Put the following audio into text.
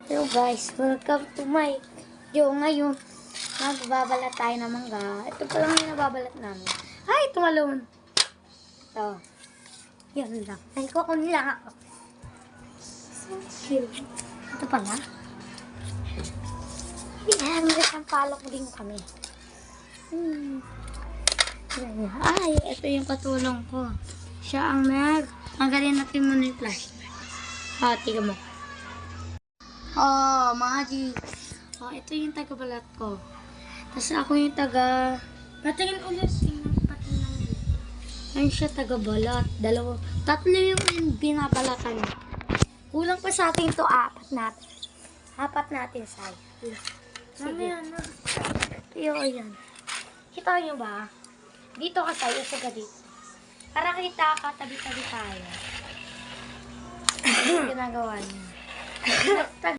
Hello guys, welcome to my video. Ngayon, magbabalat tayo ng mangga. Ito pa lang yung nababalat namin. Ay, tumalon. Ito. Yan lang. Ay, kukun lang ako. So cute. Ito pala. Yan, isang palok din kami. Ay, ito yung katulong ko. Siya ang magaling natin muna yung flashlight. Tiga mo. Mga G. Ito yung taga-balat ko. Tapos ako yung patingin ulit. Patingin ulit. Ayun siya taga-balat. Tatlo yung binabalatan. Kulang pa sa atin to, apat natin say. Sige. Ayan. Kita nyo ba? Dito ka tayo, sa dito. Para kita ka, tabi-tabi tayo. Ano yung ginagawa niyo?